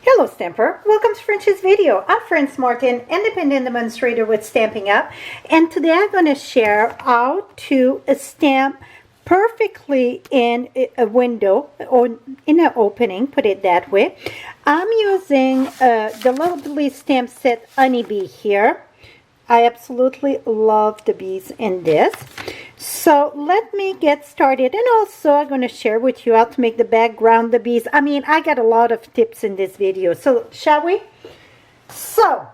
Hello Stamper, welcome to Frenchie's video. I'm French Martin, independent demonstrator with Stampin' Up, and today I'm going to share how to stamp perfectly in a window or in an opening, put it that way. I'm using the Little Billy Stamp Set Honeybee here. I absolutely love the bees in this. So let me get started, and also I'm going to share with you how to make the background the bees. I mean, I got a lot of tips in this video, so shall we? So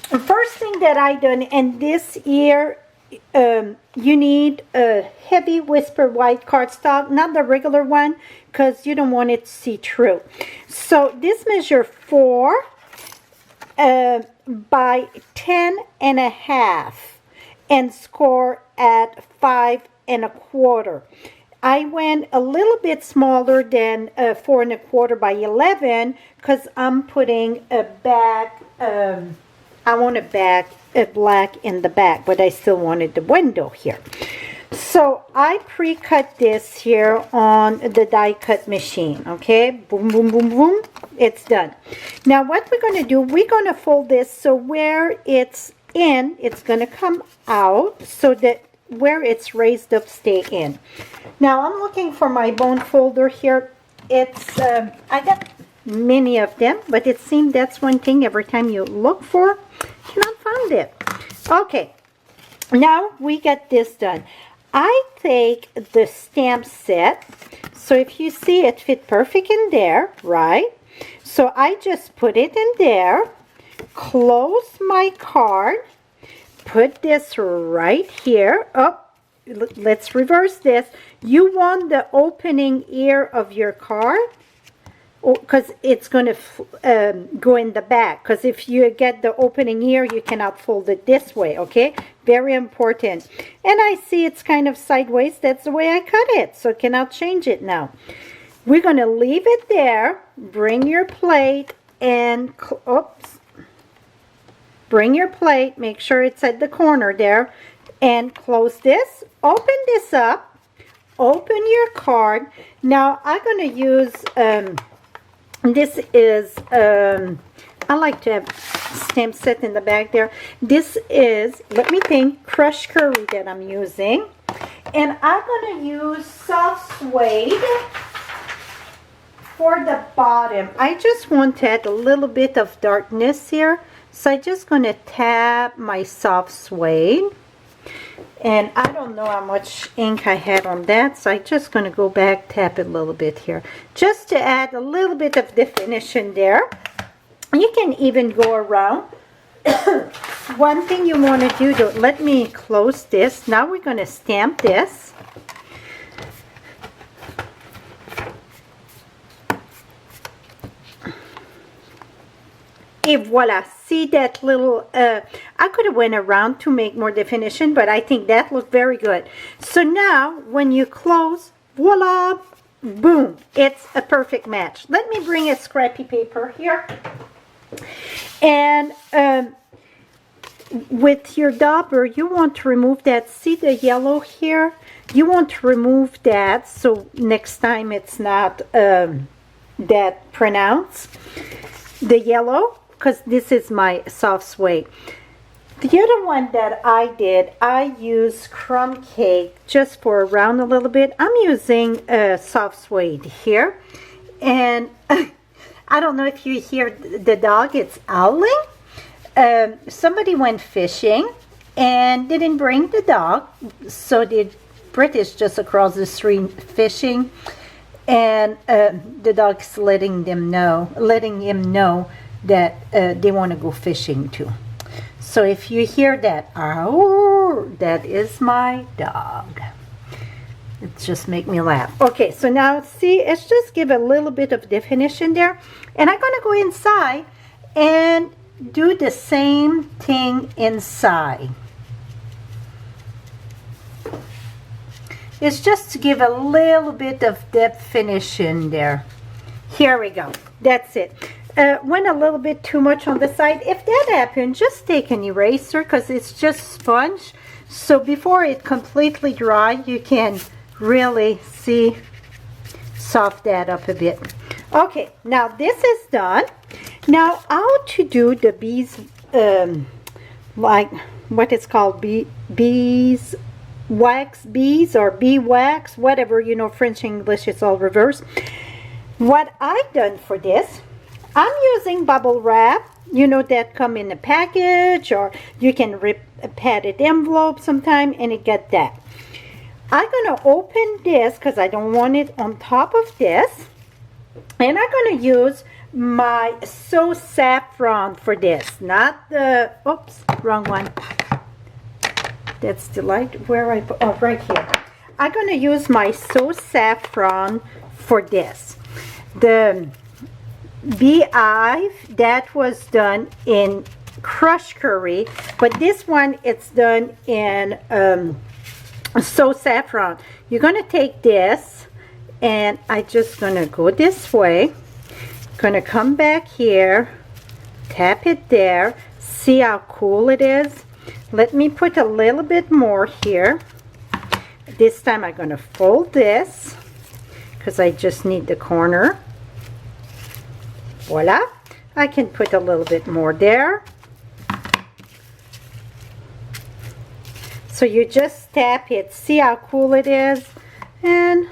the first thing that I done, and this here you need a heavy whisper white cardstock, not the regular one, because you don't want it to see through. So this measure 4 by 10.5 and score at 5 1/4. I went a little bit smaller than 4 1/4 by 11 because I'm putting a back. I want a black in the back, but I still wanted the window here. So I pre-cut this here on the die cut machine. Okay, boom, boom, boom, boom. It's done. Now what we're going to do, we're going to fold this so where it's in, it's going to come out so that where it's raised up, stay in. Now I'm looking for my bone folder here. It's I got many of them, but it seems that's one thing every time you look for, you cannot find it. Okay, now we got this done. I take the stamp set, so if you see it fit perfect in there, right? So I just put it in there, close my card, put this right here. Oh, let's reverse this. You want the opening ear of your card, because it's going to go in the back, because if you get the opening ear, you cannot fold it this way. Okay, very important. And I see it's kind of sideways. That's the way I cut it, so cannot change it now. We're going to leave it there. Bring your plate and oops, bring your plate, make sure it's at the corner there, and close this. Open this up, open your card. Now I'm going to use this is I like to have stamp set in the back there. This is, let me think, crushed curry that I'm using, and I'm going to use soft suede for the bottom. I just want to add a little bit of darkness here, so I'm just going to tap my soft suede. And I don't know how much ink I had on that, so I'm just going to go back, tap it a little bit here, just to add a little bit of definition there. You can even go around. One thing you want to do, though, let me close this. Now we're going to stamp this. Et voila, see that little, I could have went around to make more definition, but I think that looked very good. So now, when you close, voila, boom, it's a perfect match. Let me bring a scrappy paper here. And with your dauber, you want to remove that, see the yellow here? You want to remove that, so next time it's not that pronounced. The yellow, because this is my soft suede. The other one that I did, I used crumb cake just for around a little bit. I'm using soft suede here, and I don't know if you hear the dog, it's howling. Somebody went fishing and didn't bring the dog, so the British just across the street fishing, and the dog's letting him know that they want to go fishing too. So if you hear that, oh, that is my dog. It just make me laugh. Okay, so now see, let's just give a little bit of definition there, and I'm going to go inside and do the same thing inside. It's just to give a little bit of definition there. Here we go. That's it. Went a little bit too much on the side. If that happened, just take an eraser, because it's just sponge. So before it completely dry, you can really see, soft that up a bit. Okay, now this is done. Now, how to do the bees, like what it's called, bees wax, bees or bee wax, whatever, you know, French, English, it's all reversed. What I've done for this, I'm using bubble wrap, you know, that come in a package, or you can rip a padded envelope sometime and it get that. I'm going to open this because I don't want it on top of this. And I'm going to use my So Saffron for this. Not the, oops, wrong one. That's the light where I put, oh, right here. I'm going to use my So Saffron for this. The beehive, that was done in crushed curry. But this one, it's done in So Saffron. You're going to take this, and I'm just going to go this way. Going to come back here, tap it there. See how cool it is? Let me put a little bit more here. This time I'm going to fold this because I just need the corner. Voila. I can put a little bit more there. So you just tap it. See how cool it is? And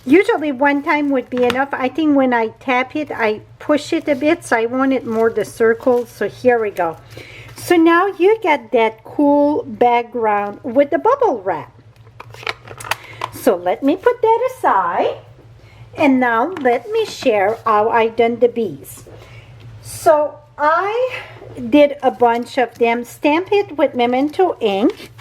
usually one time would be enough. I think when I tap it, I push it a bit, so I want it more the circle. So here we go. So now you get that cool background with the bubble wrap. So let me put that aside. And now let me share how I done the bees. So I did a bunch of them. Stamp it with Memento ink.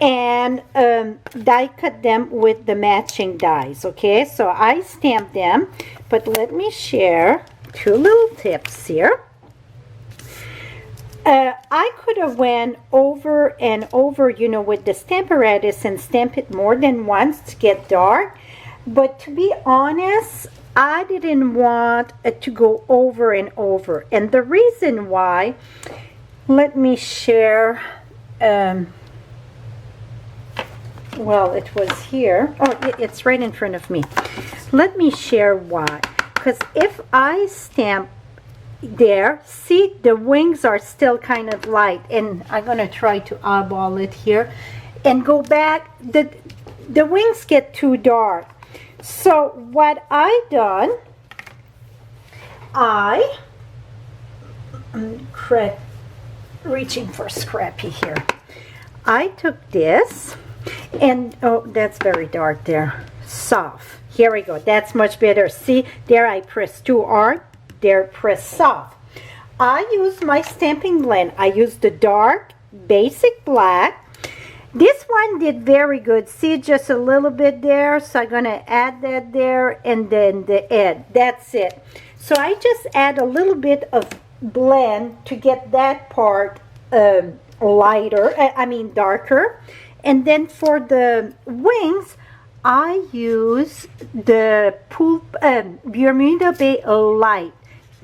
And die cut them with the matching dies. Okay, so I stamped them, but let me share two little tips here. I could have went over and over, you know, with the Stamparatus and stamp it more than once to get dark, but to be honest, I didn't want it to go over and over. And the reason why, let me share. Well, it was here. Oh, it's right in front of me. Let me share why. Because if I stamp there, see, the wings are still kind of light. And I'm going to try to eyeball it here. And go back. The wings get too dark. So what I done, I'm reaching for Scrappy here. I took this. And oh, that's very dark there. Soft. Here we go. That's much better. See, there I press too hard. There, press soft. I use my stamping blend. I use the dark basic black. This one did very good. See, just a little bit there. So I'm going to add that there, and then the edge. That's it. So I just add a little bit of blend to get that part lighter. I mean darker. And then for the wings, I use the Bermuda Bay Light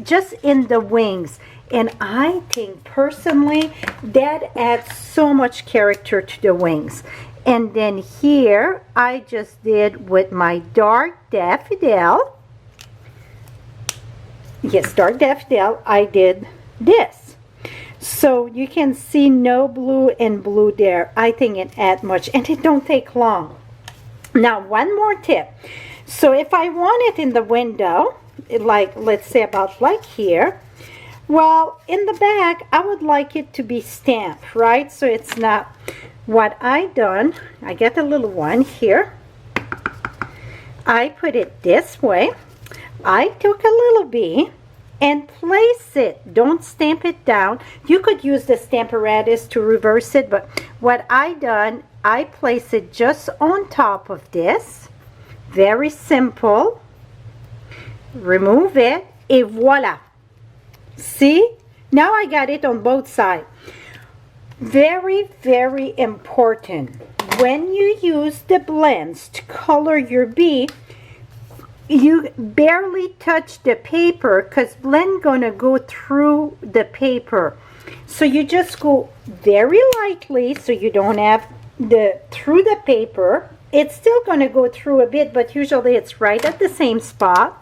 just in the wings. And I think personally that adds so much character to the wings. And then here I just did with my dark daffodil. Yes, dark daffodil, I did this. So you can see no blue and blue there. I think it adds much, and it don't take long. Now one more tip. So if I want it in the window, like let's say about like here, well, in the back I would like it to be stamped, right? So it's not what I done. I get a little one here. I put it this way. I took a little bee and place it. Don't stamp it down. You could use the Stamparatus to reverse it, but what I done, I place it just on top of this. Very simple. Remove it, et voila. See? Now I got it on both sides. Very, very important. When you use the blends to color your bee, you barely touch the paper because blend gonna go through the paper. So you just go very lightly so you don't have through the paper. It's still gonna go through a bit, but usually it's right at the same spot.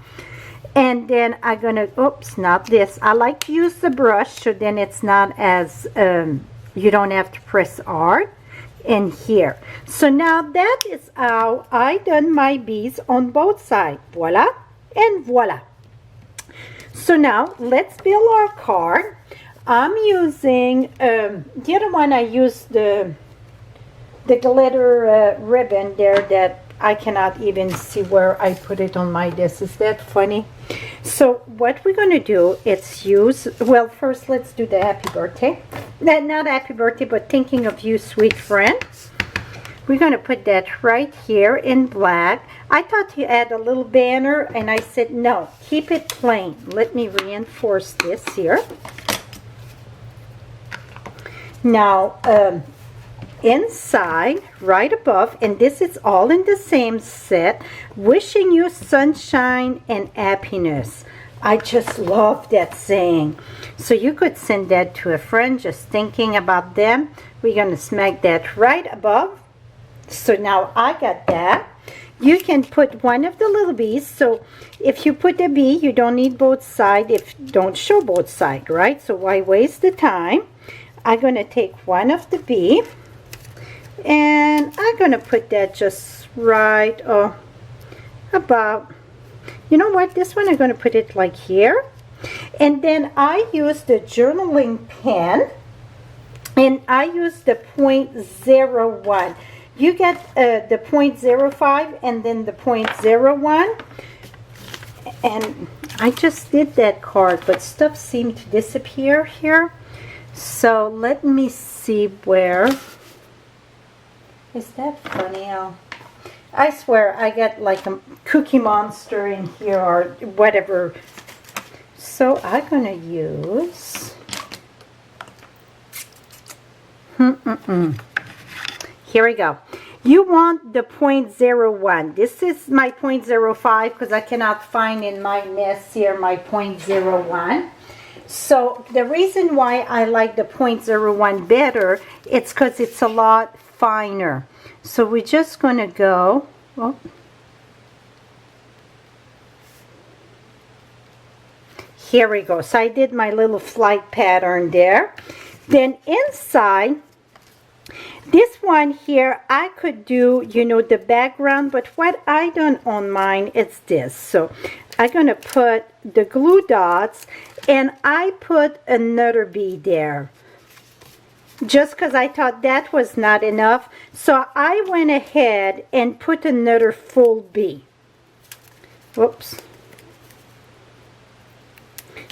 And then I'm gonna, oops, not this. I like to use the brush so then it's not as, you don't have to press hard. And here. So now that is how I done my bees on both sides. Voila and voila. So now let's build our card. I'm using, the other one I used the glitter ribbon there that I cannot even see where I put it on my desk. Is that funny? So what we're going to do is use, well, first let's do the happy birthday. Not happy birthday, but thinking of you, sweet friend. We're going to put that right here in black. I thought you had a little banner, and I said, no, keep it plain. Let me reinforce this here. Now, inside, right above, and this is all in the same set, wishing you sunshine and happiness. I just love that saying. So you could send that to a friend just thinking about them. We're going to smack that right above. So now I got that. You can put one of the little bees. So if you put a bee, you don't need both sides. Don't show both sides, right? So why waste the time? I'm going to take one of the bee. And I'm going to put that just right about, you know what, this one I'm going to put it like here. And then I use the journaling pen, and I use the 0.01. You get the 0.05 and then the 0.01. And I just did that card, but stuff seemed to disappear here. So let me see where. Is that funny? I swear I got like a Cookie Monster in here or whatever. So I'm going to use... Here we go. You want the 0.01. This is my 0.05 because I cannot find in my nest here my 0.01. So the reason why I like the 0.01 better, it's because it's a lot finer. So we're just going to go, oh, here we go. So I did my little flight pattern there. Then inside, this one here, I could do, you know, the background, but what I done on mine is this. So I'm going to put the glue dots, and I put another bee there. Just because I thought that was not enough. So I went ahead and put another full bee. Whoops.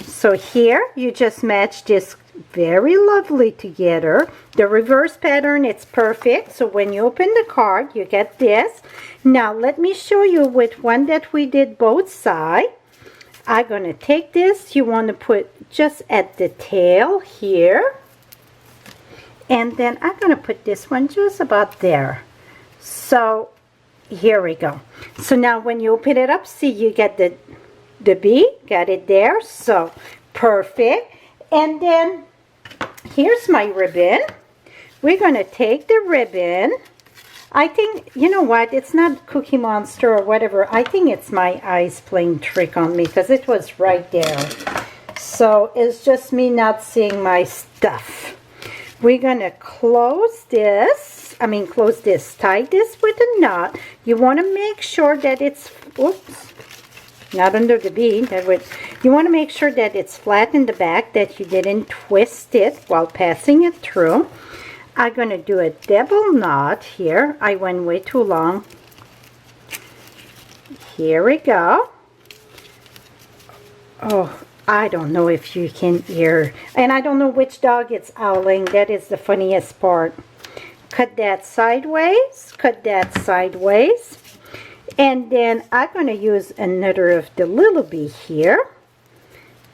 So here you just match this very lovely together. The reverse pattern, it's perfect. So when you open the card, you get this. Now let me show you with one that we did both sides. I'm going to take this. You want to put just at the tail here. And then I'm going to put this one just about there. So here we go. So now when you open it up, see you get the bee, got it there. So perfect. And then here's my ribbon. We're going to take the ribbon. I think, you know what, it's not Cookie Monster or whatever. I think it's my eyes playing trick on me because it was right there. So it's just me not seeing my stuff. We're going to close this. Tie this with a knot. You want to make sure that it's, whoops, not under the bee. You want to make sure that it's flat in the back, that you didn't twist it while passing it through. I'm going to do a double knot here. I went way too long. Here we go. Oh, I don't know if you can hear. And I don't know which dog it's howling. That is the funniest part. Cut that sideways. Cut that sideways. And then I'm going to use another of the little bee here.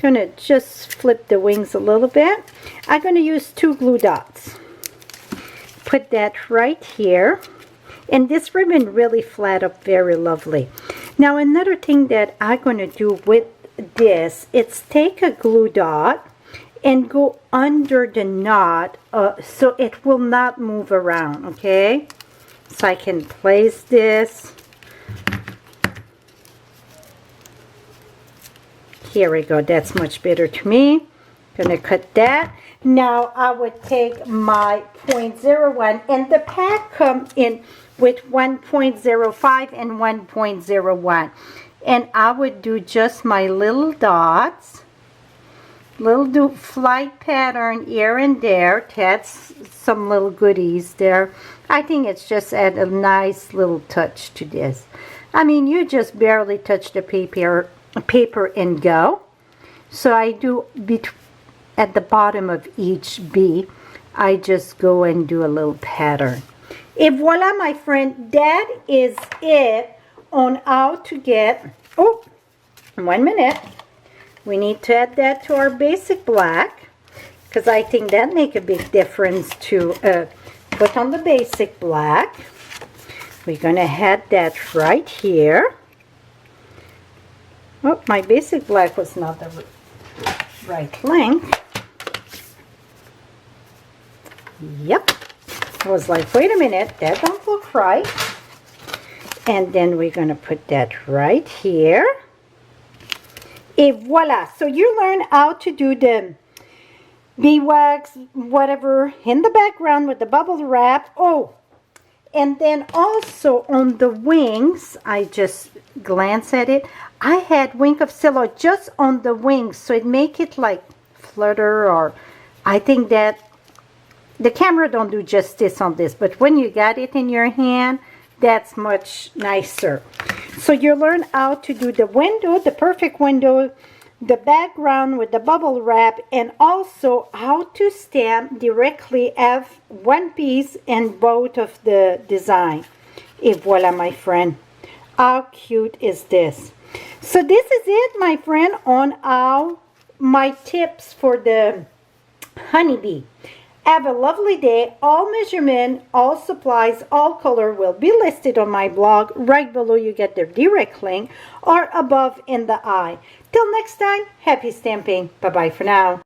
I'm going to just flip the wings a little bit. I'm going to use 2 glue dots. Put that right here. And this ribbon really flat up very lovely. Now another thing that I'm going to do with this, it's take a glue dot and go under the knot so it will not move around, okay? So I can place this. Here we go. That's much better to me. Gonna cut that. Now I would take my 0.01, and the pack comes in with 1.05 and 1.01. And I would do just my little dots. Little flight pattern here and there to add some little goodies there. I think it's just add a nice little touch to this. I mean, you just barely touch the paper and go. So I do at the bottom of each bee, I just go and do a little pattern. Et voila, my friend, that is it on how to get, oh, 1 minute. We need to add that to our basic black, because I think that make a big difference to put on the basic black. We're going to add that right here. Oh, my basic black was not the right length. Yep. I was like, wait a minute, that don't look right. And then we're going to put that right here. Et voila. So you learn how to do the beeswax, whatever, in the background with the bubble wrap. Oh, and then also on the wings, I just glance at it. I had wing of silhouette just on the wings, so it make it like flutter, or I think that the camera don't do justice on this, but when you got it in your hand, that's much nicer. So you learn how to do the window, the perfect window, the background with the bubble wrap, and also how to stamp directly have one piece in both of the design. Et voila, my friend. How cute is this? So this is it, my friend, on how my tips for the honeybee. Have a lovely day. All measurement, all supplies, all color will be listed on my blog. Right below you get the direct link, or above in the eye. Till next time, happy stamping. Bye-bye for now.